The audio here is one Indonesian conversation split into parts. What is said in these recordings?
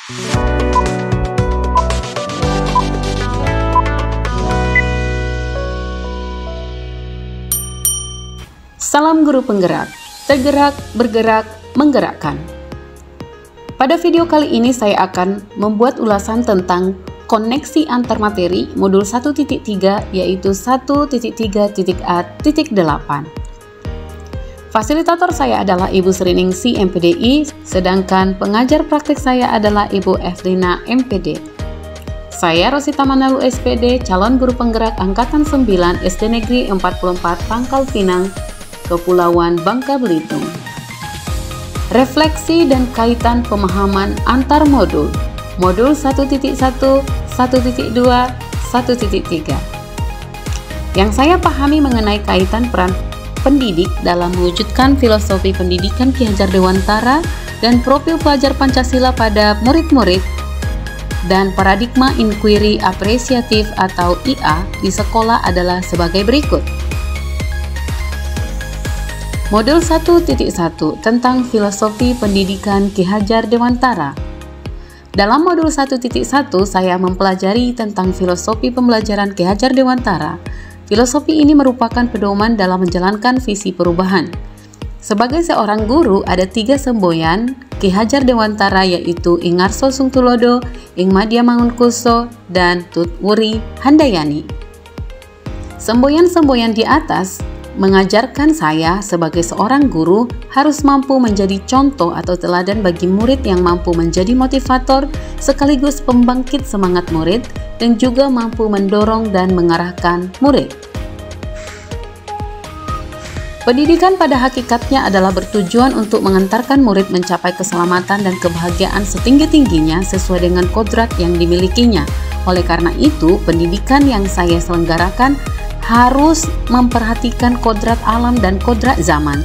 Salam guru penggerak, tergerak, bergerak, menggerakkan. Pada video kali ini saya akan membuat ulasan tentang koneksi antar materi modul 1.3 yaitu 1.3.A.8. Fasilitator saya adalah Ibu Sriningsih MPDI, sedangkan pengajar praktik saya adalah Ibu Efrina MPD. Saya Rosita Manalu SPD, calon guru penggerak Angkatan 9 SD Negeri 44 Pangkal Pinang, Kepulauan Bangka Belitung. Refleksi dan kaitan pemahaman antar modul, modul 1.1, 1.2, 1.3. Yang saya pahami mengenai kaitan peran pendidik dalam mewujudkan filosofi pendidikan Ki Hajar Dewantara dan profil pelajar Pancasila pada murid-murid dan paradigma inquiry apresiatif atau IA di sekolah adalah sebagai berikut. Modul 1.1 tentang filosofi pendidikan Ki Hajar Dewantara. Dalam modul 1.1 saya mempelajari tentang filosofi pembelajaran Ki Hajar Dewantara. Filosofi ini merupakan pedoman dalam menjalankan visi perubahan. Sebagai seorang guru ada 3 semboyan Ki Hajar Dewantara yaitu Ing Ngarso Sungtulodo, Ing Madya Mangunkuso, dan Tut Wuri Handayani. Semboyan-semboyan di atas mengajarkan saya sebagai seorang guru harus mampu menjadi contoh atau teladan bagi murid yang mampu menjadi motivator sekaligus pembangkit semangat murid dan juga mampu mendorong dan mengarahkan murid. Pendidikan pada hakikatnya adalah bertujuan untuk mengantarkan murid mencapai keselamatan dan kebahagiaan setinggi-tingginya sesuai dengan kodrat yang dimilikinya. Oleh karena itu, pendidikan yang saya selenggarakan harus memperhatikan kodrat alam dan kodrat zaman.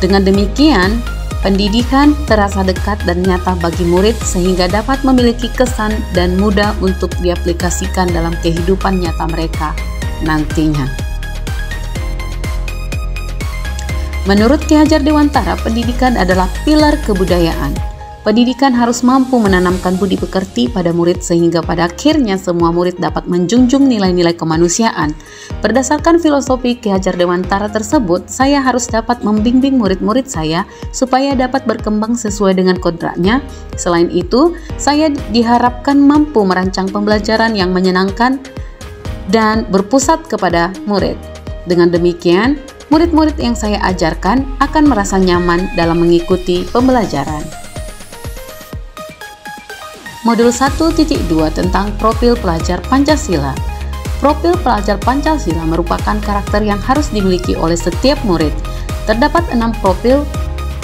Dengan demikian, pendidikan terasa dekat dan nyata bagi murid sehingga dapat memiliki kesan dan mudah untuk diaplikasikan dalam kehidupan nyata mereka nantinya. Menurut Ki Hajar Dewantara, pendidikan adalah pilar kebudayaan. Pendidikan harus mampu menanamkan budi pekerti pada murid sehingga pada akhirnya semua murid dapat menjunjung nilai-nilai kemanusiaan. Berdasarkan filosofi Ki Hajar Dewantara tersebut, saya harus dapat membimbing murid-murid saya supaya dapat berkembang sesuai dengan kodratnya. Selain itu, saya diharapkan mampu merancang pembelajaran yang menyenangkan dan berpusat kepada murid. Dengan demikian, murid-murid yang saya ajarkan akan merasa nyaman dalam mengikuti pembelajaran. Modul 1.2 tentang profil pelajar Pancasila. Profil pelajar Pancasila merupakan karakter yang harus dimiliki oleh setiap murid. Terdapat 6 profil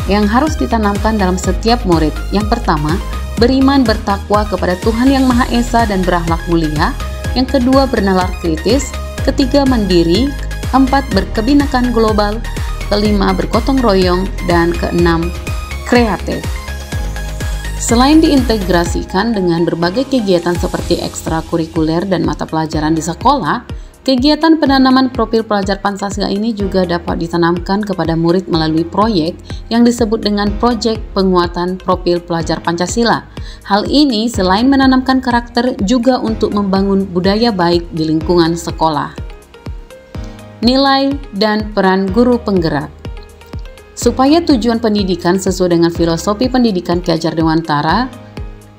yang harus ditanamkan dalam setiap murid. Yang pertama, beriman bertakwa kepada Tuhan Yang Maha Esa dan berakhlak mulia. Yang kedua, bernalar kritis. Ketiga, mandiri. 4, berkebinekaan global. Kelima, bergotong royong. Dan keenam, kreatif. Selain diintegrasikan dengan berbagai kegiatan seperti ekstrakurikuler dan mata pelajaran di sekolah, kegiatan penanaman profil pelajar Pancasila ini juga dapat ditanamkan kepada murid melalui proyek yang disebut dengan proyek penguatan profil pelajar Pancasila. Hal ini selain menanamkan karakter juga untuk membangun budaya baik di lingkungan sekolah. Nilai dan peran guru penggerak. Supaya tujuan pendidikan sesuai dengan filosofi pendidikan Ki Hajar Dewantara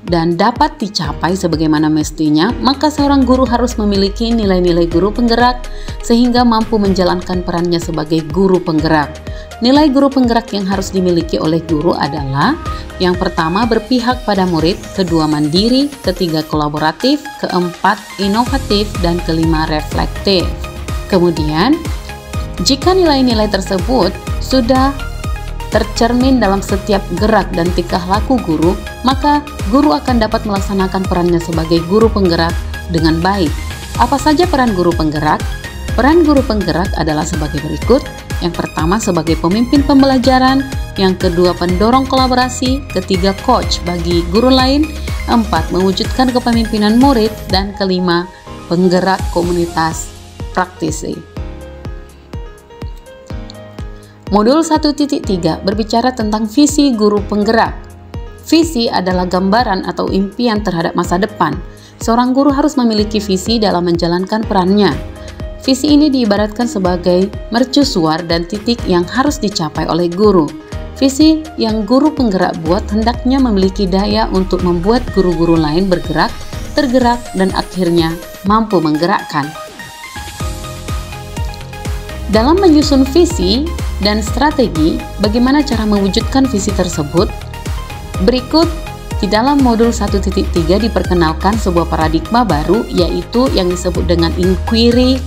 dan dapat dicapai sebagaimana mestinya, maka seorang guru harus memiliki nilai-nilai guru penggerak sehingga mampu menjalankan perannya sebagai guru penggerak. Nilai guru penggerak yang harus dimiliki oleh guru adalah: yang pertama, berpihak pada murid, kedua, mandiri, ketiga, kolaboratif, keempat, inovatif, dan kelima, reflektif. Kemudian, jika nilai-nilai tersebut sudah tercermin dalam setiap gerak dan tingkah laku guru, maka guru akan dapat melaksanakan perannya sebagai guru penggerak dengan baik. Apa saja peran guru penggerak? Peran guru penggerak adalah sebagai berikut. Yang pertama, sebagai pemimpin pembelajaran. Yang kedua, pendorong kolaborasi. Ketiga, coach bagi guru lain. 4, mewujudkan kepemimpinan murid. Dan kelima, penggerak komunitas praktisi. Modul 1.3 berbicara tentang visi guru penggerak. Visi adalah gambaran atau impian terhadap masa depan. Seorang guru harus memiliki visi dalam menjalankan perannya. Visi ini diibaratkan sebagai mercusuar dan titik yang harus dicapai oleh guru. Visi yang guru penggerak buat hendaknya memiliki daya untuk membuat guru-guru lain bergerak, tergerak, dan akhirnya mampu menggerakkan. Dalam menyusun visi dan strategi, bagaimana cara mewujudkan visi tersebut? Berikut di dalam modul 1.3 diperkenalkan sebuah paradigma baru, yaitu yang disebut dengan inquiry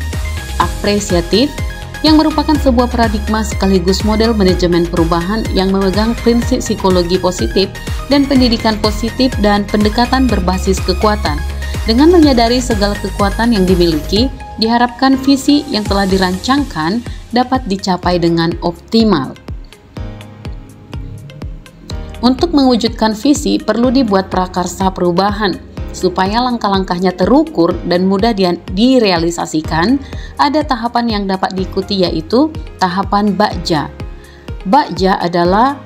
apresiatif, yang merupakan sebuah paradigma sekaligus model manajemen perubahan yang memegang prinsip psikologi positif dan pendidikan positif dan pendekatan berbasis kekuatan. Dengan menyadari segala kekuatan yang dimiliki, diharapkan visi yang telah dirancangkan dapat dicapai dengan optimal. Untuk mewujudkan visi perlu dibuat prakarsa perubahan. Supaya langkah-langkahnya terukur dan mudah direalisasikan, ada tahapan yang dapat diikuti, yaitu tahapan BAJA. BAJA adalah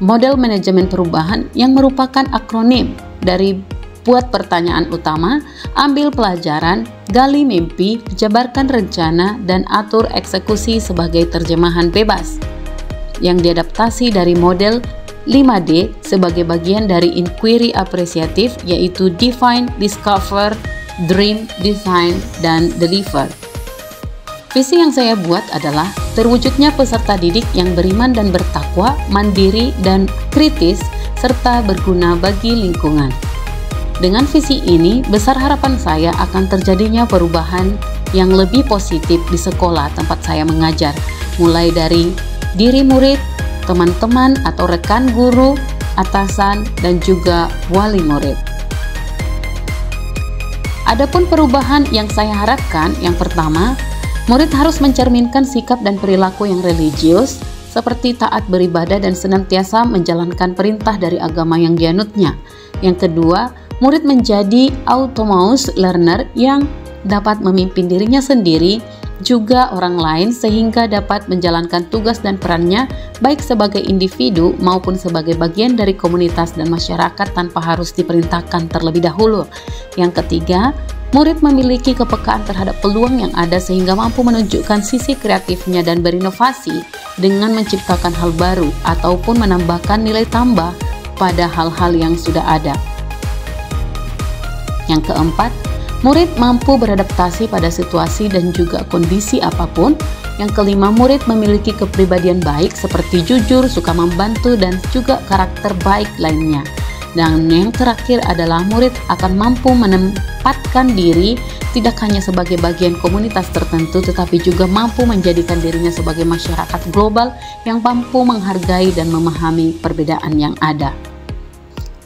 model manajemen perubahan yang merupakan akronim dari buat pertanyaan utama, ambil pelajaran, gali mimpi, jabarkan rencana, dan atur eksekusi sebagai terjemahan bebas, yang diadaptasi dari model 5D sebagai bagian dari inquiry apresiatif, yaitu define, discover, dream, design, dan deliver. Visi yang saya buat adalah terwujudnya peserta didik yang beriman dan bertakwa, mandiri dan kritis, serta berguna bagi lingkungan. Dengan visi ini, besar harapan saya akan terjadinya perubahan yang lebih positif di sekolah tempat saya mengajar, mulai dari diri murid, teman-teman atau rekan guru, atasan, dan juga wali murid. Adapun perubahan yang saya harapkan, yang pertama, murid harus mencerminkan sikap dan perilaku yang religius, seperti taat beribadah dan senantiasa menjalankan perintah dari agama yang dianutnya. Yang kedua, murid menjadi autonomous learner yang dapat memimpin dirinya sendiri, juga orang lain, sehingga dapat menjalankan tugas dan perannya baik sebagai individu maupun sebagai bagian dari komunitas dan masyarakat tanpa harus diperintahkan terlebih dahulu. Yang ketiga, murid memiliki kepekaan terhadap peluang yang ada sehingga mampu menunjukkan sisi kreatifnya dan berinovasi dengan menciptakan hal baru ataupun menambahkan nilai tambah pada hal-hal yang sudah ada. Yang keempat, murid mampu beradaptasi pada situasi dan juga kondisi apapun. Yang kelima, murid memiliki kepribadian baik seperti jujur, suka membantu, dan juga karakter baik lainnya. Dan yang terakhir adalah murid akan mampu menempatkan diri tidak hanya sebagai bagian komunitas tertentu, tetapi juga mampu menjadikan dirinya sebagai masyarakat global yang mampu menghargai dan memahami perbedaan yang ada.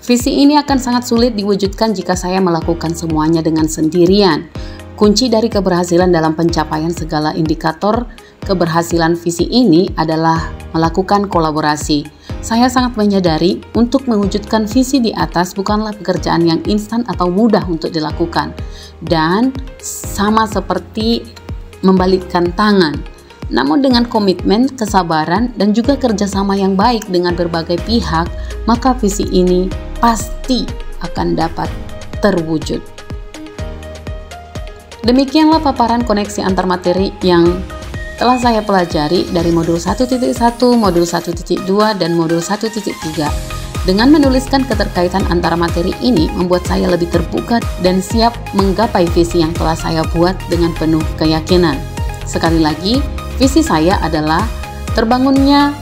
Visi ini akan sangat sulit diwujudkan jika saya melakukan semuanya dengan sendirian. Kunci dari keberhasilan dalam pencapaian segala indikator keberhasilan visi ini adalah melakukan kolaborasi. Saya sangat menyadari untuk mewujudkan visi di atas bukanlah pekerjaan yang instan atau mudah untuk dilakukan. Dan sama seperti membalikkan tangan. Namun dengan komitmen, kesabaran, dan juga kerjasama yang baik dengan berbagai pihak, maka visi ini pasti akan dapat terwujud. Demikianlah paparan koneksi antar materi yang telah saya pelajari dari modul 1.1, modul 1.2, dan modul 1.3. Dengan menuliskan keterkaitan antara materi ini membuat saya lebih terbuka dan siap menggapai visi yang telah saya buat dengan penuh keyakinan. Sekali lagi, visi saya adalah terbangunnya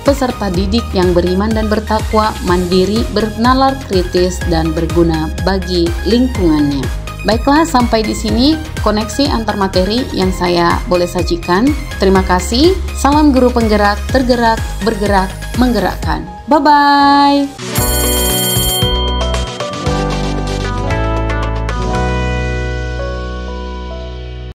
peserta didik yang beriman dan bertakwa, mandiri, bernalar kritis, dan berguna bagi lingkungannya. Baiklah, sampai di sini koneksi antar materi yang saya boleh sajikan. Terima kasih. Salam guru penggerak, tergerak, bergerak, menggerakkan. Bye-bye.